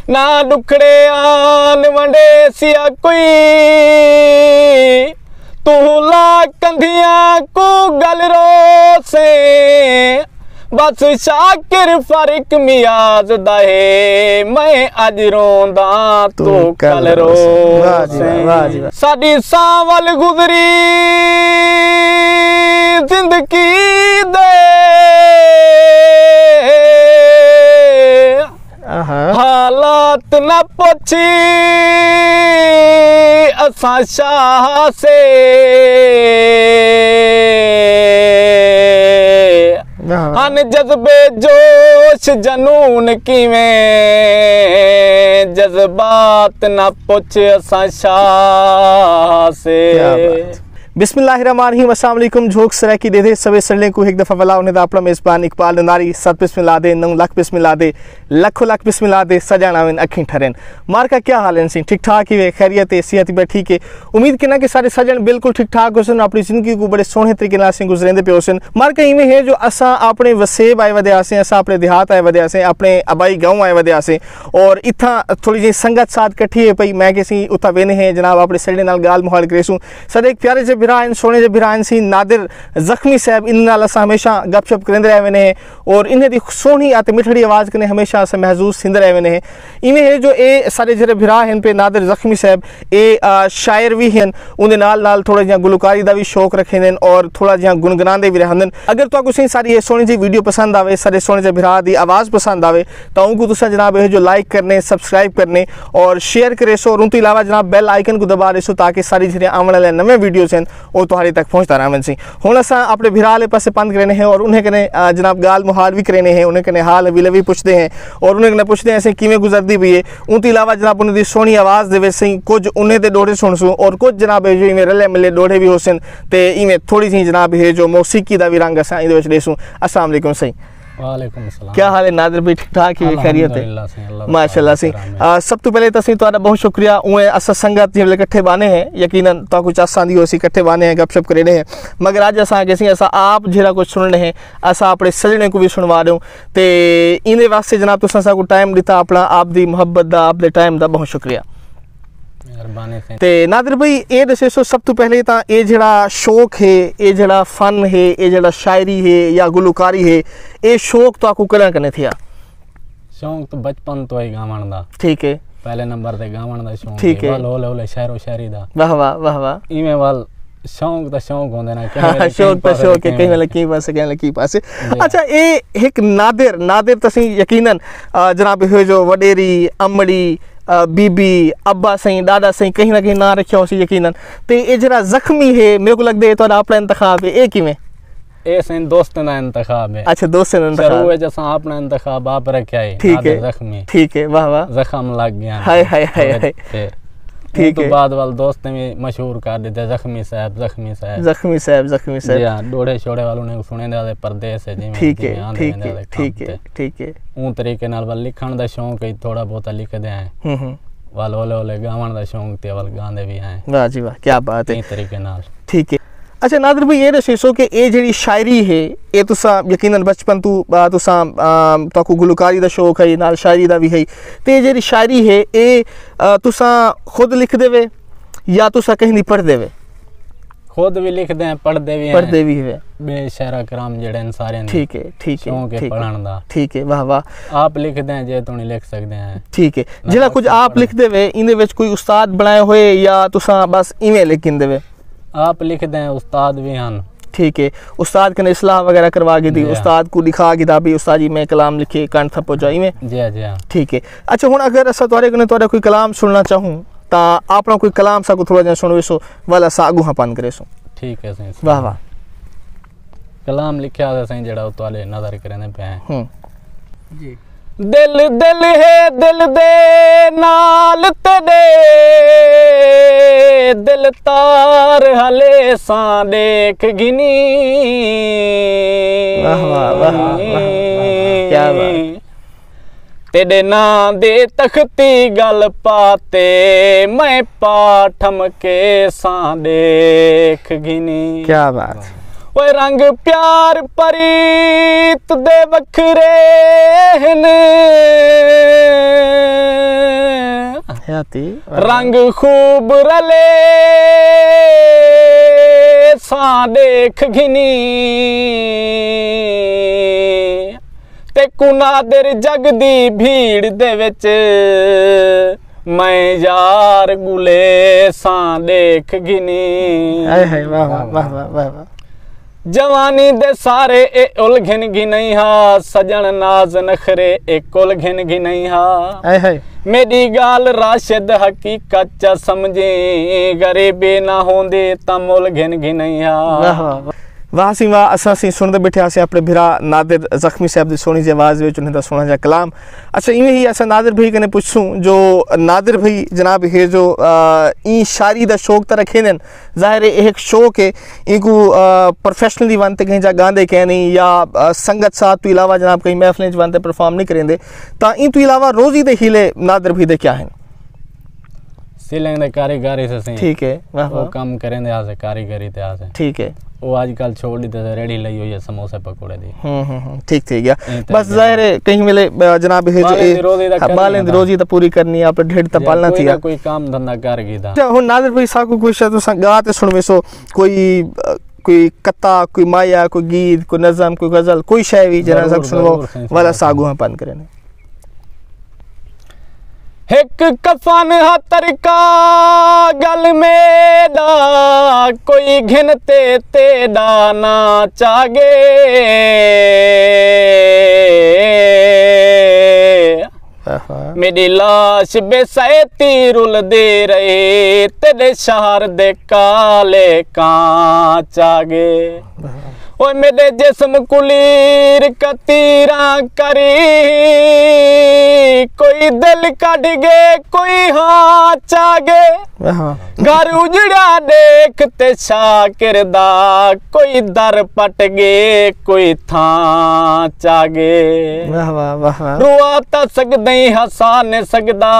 ना दुखड़े आन वंडे सिया कोई तू ला कंधियां को गल रो से बस शाकिर फर्क मियाज दहे मैं अज रोंदा तू कल रो से साडी सावल गुजरी जिंदगी दे हालात न पुछी असा शाह से अन जज्बे जोश जनून किवें जज्बात न पुछ असा शाह से। बिस्मिल्लाहिर्रहमानिर्रहीम अस्सलाम वालेकुम झोक सराय की दे सवे सड़ने को एक दफ़ा वला उन्हें अपना मेज़बान इकबाल नंदारी 7 बिस्मिल्लाह दे 9 लाख बिस्मिल्लाह दे लखों लाख बिस्मिल्लाह दे सजानावेन अखीं ठहरन मार का क्या हाल है सी ठीक ठाक ही वे खैरियत है सेहत भी ठीक है उम्मीद करना कि सारे सजन बिल्कुल ठीक ठाक होसन अपनी जिंदगी को बड़े सोहने तरीके नाल से गुजरेंदे पे होसन। मार का इवें है जो असा अपने वसेब आए वदे आसे असा अपने देहात आए वदे आसे अपने आबाई गाँव आए वदे आसे और इत्था थोड़ी जी संगत साथ कट्ठी है पई मैं किसी उता वेने हैं जनाब अपने सड़े नाल गाल मुहाल करेसूं सदे एक प्यारे से बिरा इन सोने जे बिरा सी नादिर जख्मी साहब इन नाल असा हमेशा गपशप करेंदे रहे वेने और इन्हें दी सोहनी आते मिठड़ी आवाज़ कने हमेशा असा महसूस थिंदे रहे वेने इवें है जो ए सारे जरे बिरा हैं पे नादिर जख्मी साहब ए शायर भी हैं उन्हें नाल नाल थोड़ा जिहा गुलकारी दा भी शौक रखें और थोड़ा जिहा गुनगुनांदे भी रहंदन। अगर तो कुछ सारी ये सोहनी जी वीडियो पसंद आवे सारे सोहने जे बिरा दी आवाज़ पसंद आवे तो उनको तुसा जनाब है जो लाइक करने सब्सक्राइब करने और शेयर करे सो और उनके अलावा जनाब बेल आइकन को दबा रहे सो ताकि सारी जेह्ड़े आने वाले नवे वीडियोस हैं वो तुहाड़े तक पहुँचता रहन सी। हुण असां अपने बिरा आले पासे पंद करने हैं और उन्हें कने जनाब गाल मुहाल भी करने हैं उन्हें कने हाल हवीले भी पुछते हैं और उन्हें कने पुछते हैं किवें गुजरदी पई है उनके अलावा जनाब उन्हें दी सोहनी आवाज़ दे सी कुछ उन्हें दे डोड़े सुनसूं और कुछ जनाब जो इवें रले मिले डोड़े भी होसन ते इवें थोड़ी सी जनाब है जो मौसीकी दा भी रंग असां इहदे विच ॾेसूं। अस्सलाम वालेकुम सही वालेकुम अस्सलाम क्या हाल है नादिर भाई ठीक ठाक ही खैरियत है माशाल्लाह सी सब तो पहले तसी तुहाडा बहुत शुक्रिया उए असा संगत जिवें इकट्ठे बाने हैं यकीनन तो कुछ आसां दी होसी इकट्ठे बाने हैं गपशप करने हैं मगर आज असा कैसी असा आप जेड़ा कुछ सुनने हैं असा अपने सजने को भी सुनवा रहे हो ते इने वास्ते जनाब तुसां सा को टाइम दिता अपना आप दी मोहब्बत दा आप दे टाइम दा बहुत शुक्रिया ते नादिर भाई ये दसे सो सब तो पहले तो ये जड़ा शौक है ये जड़ा फन है ये जड़ा शायरी है या गुलकारी है ये शौक तो आपको कला करने थे शौक तो बचपन तो ही गावन दा ठीक है पहले नंबर ते गावन दा शौक ठीक है ओले ओले शायरो शायरी दा वाह वाह वाह वाह इवें वाल शौक दा शौक होंदे ना शौक दा शौक है कहीं वाले की पासे कहीं वाले की पासे। अच्छा ये एक नादिर नादिर तसी यकीनन जनाब है जो वडेरी अमड़ी बीबी अब्बा सही दादा सही कहीं ना कहीं ना रखा हो यकीनन ते ये जरा जख्मी है मेरे को लगता है तो अपना इंतखाब है एक ही में ए सही दोस्त ना इंतखाब है। अच्छा दोस्त ना इंतखाब शुरू है जैसा अपना इंतखाब आप रखा है ठीक है जख्मी ठीक है वाह वाह जख्म लग गया हाय हाय हाय हाय ठीक है बाद वाल दोस्त ने मशहूर कर देते जख्मी साहब जख्मी साहब जख्मी साहब जख्मी साहब हां डोड़े छोड़े वालों ने सुने दे परदेस है जी ठीक है ठीक है ठीक है ठीक है उन तरीके नाल वाल लिखण दा शौक है थोड़ा बहुत लिख दे हैं वाल ओले ओले गावन दा शौक ते वाल गांदे भी हैं वाह जी वाह क्या बात है इस तरीके नाल ठीक है। अच्छा नादिर भाई ये दसो कि ये जेड़ी शायरी है ये तुसा यकीनन बचपन तू तुसा ताकू गुलकारी दा शौक है नाल शायरी दा भी है तो ये जेड़ी शायरी है ये तुसा खुद लिख देवे या तुसा कहीं नहीं पढ़ देवे खुद भी लिखते हैं पढ़ते भी है बेशायरा कराम जेड़े सारे ठीक है शौक है पढ़न दा ठीक है वाह वाह आप लिखते हैं जे तो नहीं लिख सकते हैं ठीक है जेड़ा कुछ आप लिख देवे इने विच कोई उस्ताद बनाए होए या तुसा बस इवें लिखिन देवे आप लिखते हैं उस्ताद भी हैं ठीक है उस्ताद कने इस्लाह वगैरह करवा के दी उस्ताद को लिखा किताबी उस्ताद जी मैं कलाम लिखे कान थप्पो जाई में जी हां ठीक है। अच्छा हुन अगर असा तोरे कने तोरा कोई कलाम सुनना चाहूं ता आपना कोई कलाम सा को थोड़ा जा सुनवे सो वाला सा आगू हां करे सो ठीक है सही वाह वाह कलाम लिखया है सही जेड़ा तोले नजर करने पे हैं जी दिल दिल है दिल दे नाल तेरे दिल तार हले सा देख गिनी वाह वाह वाह क्या बात तेरे ना दे तख्ती गल पाते मैं पाठम के सा देख गिनी क्या बात ओए रंग प्यार परीत दे बखरे ने हयाती रंग खूब रले सा देख घिनी ते कुनादिर जग दी भीड़ दे विच मैं यार गुले सा देख घिनी। हाय वाह वाह वाह वाह वाह। जवानी दे सारे ए उलघन घिनई हा सजन नाज नखरे ए उलघन घिनई हा। हाय मेरी गाल राशिद हकीकत च समझे गरीबी ना होंदे तम उलघन घिनई हा। वाह वाह वाह सी वाह। असां सी सुनते बैठे आसे अपने भिरा नादिर ज़ख्मी साहब की सोहनी जी आवाज़ में उन्हें सोहना जा कलाम। अच्छा इवें ही असां नादिर भाई कने पुछूं जो नादिर भाई जनाब है जो ई शायरी दा शौक तो रखे न ज़ाहिर है एक शौक है इनको प्रोफेशनली वनते कहीं जा गांदे कहीं नहीं या संगत साथ तो इलावा जनाब कहीं महफिलें वनते परफॉर्म नहीं करेंदे ता इन तो इलावा रोज़ी दे हीले नादिर भाई दे क्या हैं? सिलेंग दे कारीगरी से ठीक है वाह वो काम करेंदे आसे कारीगरी ते आसे ठीक है वो आजकल छोड़ दी तो रेडी लई हुई है समोसे पकोड़े दी। ठीक थी गया बस जाहिर है कहीं मिले जनाब है जो बालें रोजी तो पूरी करनी है आप ढेर तो पालना थी कोई काम धंधा कर गई था। हुन नादिर भाई साकू कुछ तो गाते सुनवे सो कोई कत्ता कोई माया कोई गीत कोई नज़म कोई गजल कोई शायरी जना सब सुनवो वाला सागू हम पान करे। एक कफन हतर का गल मेरा कोई घिनते तेरा ना चागे मेरी लाश बेसैती रुल दे रहे तेरे शहर दे काले कांच आगे। ओ मेरे जिस्म कुलीर कतीरा करी कोई दिल कट गए कोई हाथ आगे। घर उजड़ा देखते शाकिर दा कोई दर पट गए कोई थां चागे। रुआ ता सकदा ही हसा नहीं सकदा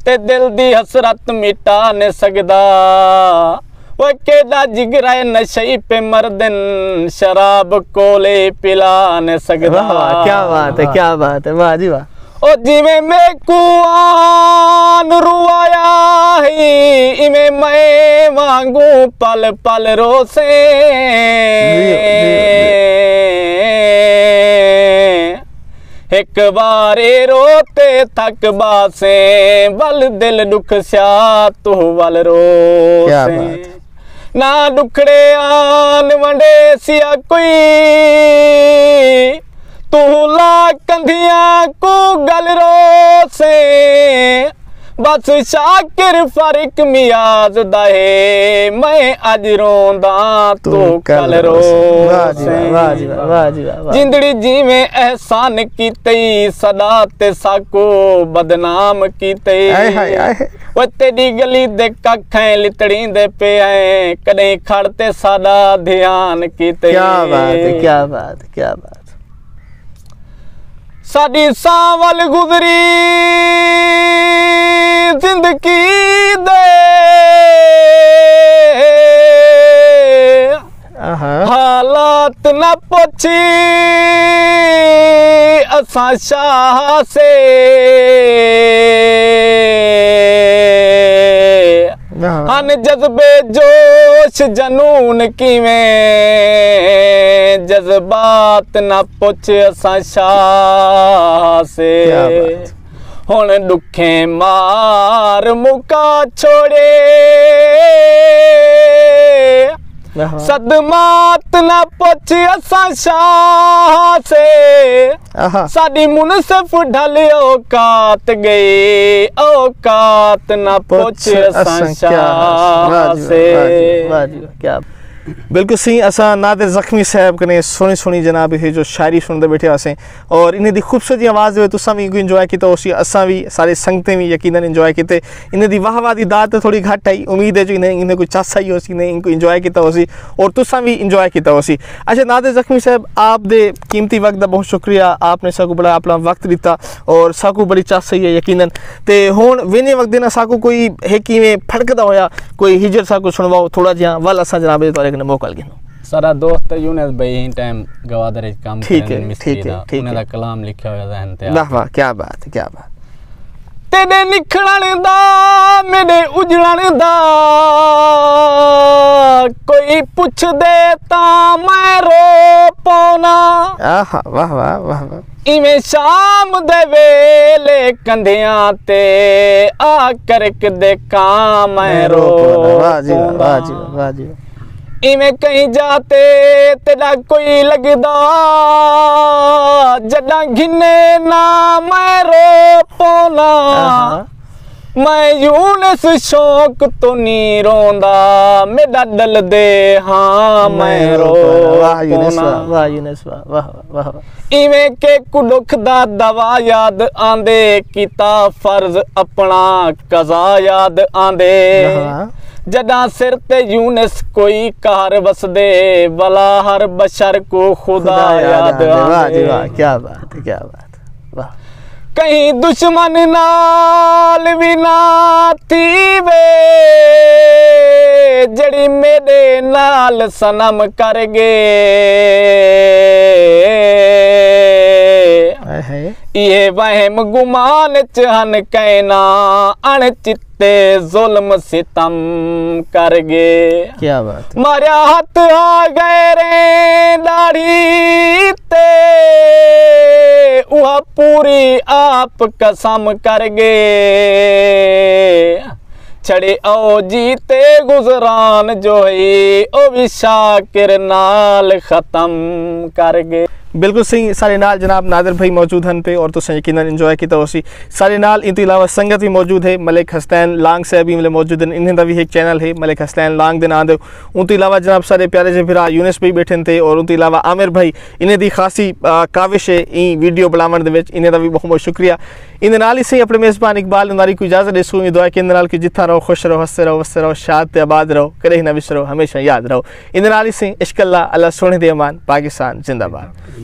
ते दिल दी हसरत मिटा नहीं सकदा। वो केदा जिगरा नशे पे मर्दन शराब कोले पिला न सकदा। क्या बात है वाह जी वाह। ओ जिवें मैं कुआन रुआया ही इवें मैं मांगू पल पल रोसे। एक बारे रोते थक बासे बल दिल दुख स्या तू वल रोसे। ना दुखड़े आन वंडे सिया कोई तू ला कंधिया को गल रोसे। बस शाकिर फर्क मियाज दहे मैं अज रोंदा तू कल रोसे। जिंदड़ी जिवें एहसान कीते सदा ते साको बदनाम कीते। वो तेरी गली दे कखें लितड़ी दे पे आए कदे खड़ते सादा ध्यान कीते। क्या बात है क्या बात है क्या बात। साडी सावल गुजरी जिंदगी दे हालात न पुछी असा शाह से। हन जज्बे जोश जनून किवें जज्बात न पुछ असा शाह से। हुण दुखे मार मुका छोड़े सदमात न पुछ असा शाह से। साडी मुनसिफ ढल औकात गई औकात न पुछ असा शाह से। क्या बिल्कुल सही। असा नादिर ज़ख्मी साहब कने सोनी सोनी जनाब है जो शायरी सुनते बैठे असें और इन्हें दी खूबसूरती आवाज़ है तुसा भी इंजॉय किया उसी असा भी सारे संगतें भी यकीनन इंजॉय किते। इन्हें दी वाह वाह दी दात थोड़ी घट आई उम्मीद है जो इन्हें कोई चासा ही होसी इन्हें इनको इंजॉय किया उसी और तुसा भी इंजॉय किया उसी। अच्छा नादिर ज़ख्मी साहब आप दे कीमती वक्त का बहुत शुक्रिया आपने साकू बड़ा अपना वक्त दिता और साकू बड़ी चासा ही है यकीनन। ते हुण वेने वक्त देना साकू कोई है कि में फड़कदा होया कोई हिजर साकू सुनवाओ थोड़ा जिहा वाल असा जनाब दे तौर मौका लगे। सारा दोस्त यूनिस भाई ही टाइम गवादर च काम ठीक है, करन मिस्त्री ठीक है, दा ठीक उन्हें है। दा कलाम लिखा होया जहन ते वाह वाह, क्या बात है, क्या बात। तेरे निखड़न दा मेरे उजड़न दा कोई पुछ दे ता मैं रो पाना आहा, वाह वाह वाह वाह। इवें शाम दे वेले कंधियां ते आ करक देखा मैं रो वाह जी वाह, वाह जी वाह, वाह जी वाह। इवें कहीं जाते तेरा कोई लगदा जड़ा घिने ना मैं रो पाना मैं यूनिस शौक तो नहीं रोंदा मेरा डल दे हाँ मैं रो वाह यूनिस, पाना। वाह यूनिस, वाह वाह वाह वाह। इवें के कुडुख दा दवा याद आंदे कीता फर्ज अपना कज़ा याद आंदे हाँ। जदा सिर ते यूनिस कोई कार वसदे वला हर बशर को खुदा याद वाह जी आंदे वाह, क्या बात है, क्या बात है, वाह। कहीं दुश्मन नाल भी ना थी वे जड़ी मेरे नाल सनम कर गे ये वहम गुमान चहन कहना अणचित्ते जुल्म सितम कर गे क्या बात है। मारिया हाथ आ गए रे दाढ़ी ते वह पूरी आप कसम कर गे छड़े ओ जीते गुजरान जोई ओ भी शाकिर नाल खत्म कर गे। बिल्कुल सही। सारे नाल जनाब नादिर भाई मौजूद हैं पे और तो यकीनन इंजॉय किया उसी सारे नाल। इन तो इलावा संगत भी मौजूद है, मलिक हसनैन लांग साहब भी मौजूद हैं, इन्हें दा भी एक चैनल है मलिक हसनैन लांग दे नां दे। उन तो इलावा जनाब सारे प्यारे जे फिरा यूनिस भाई बैठे थे और उन तो इलावा आमिर भाई इन्हें दी खासी काविश है ई वीडियो बनावन दे विच, इन्हें दा भी बहुत बहुत शुक्रिया। इन नाल ही सही अपने मेज़बान इकबाल नंदारी को इजाज़त देसूँ। दुआ के नाल कि जिथा रहो खुश रहो, हंसते रहो, वसते रहो, शाद ते आबाद रहो, कदे ना विसरो, हमेशा याद रहो। इन नाल ही सही इश्क अल्लाह, अल्लाह सोने दे अमान, पाकिस्तान जिंदाबाद।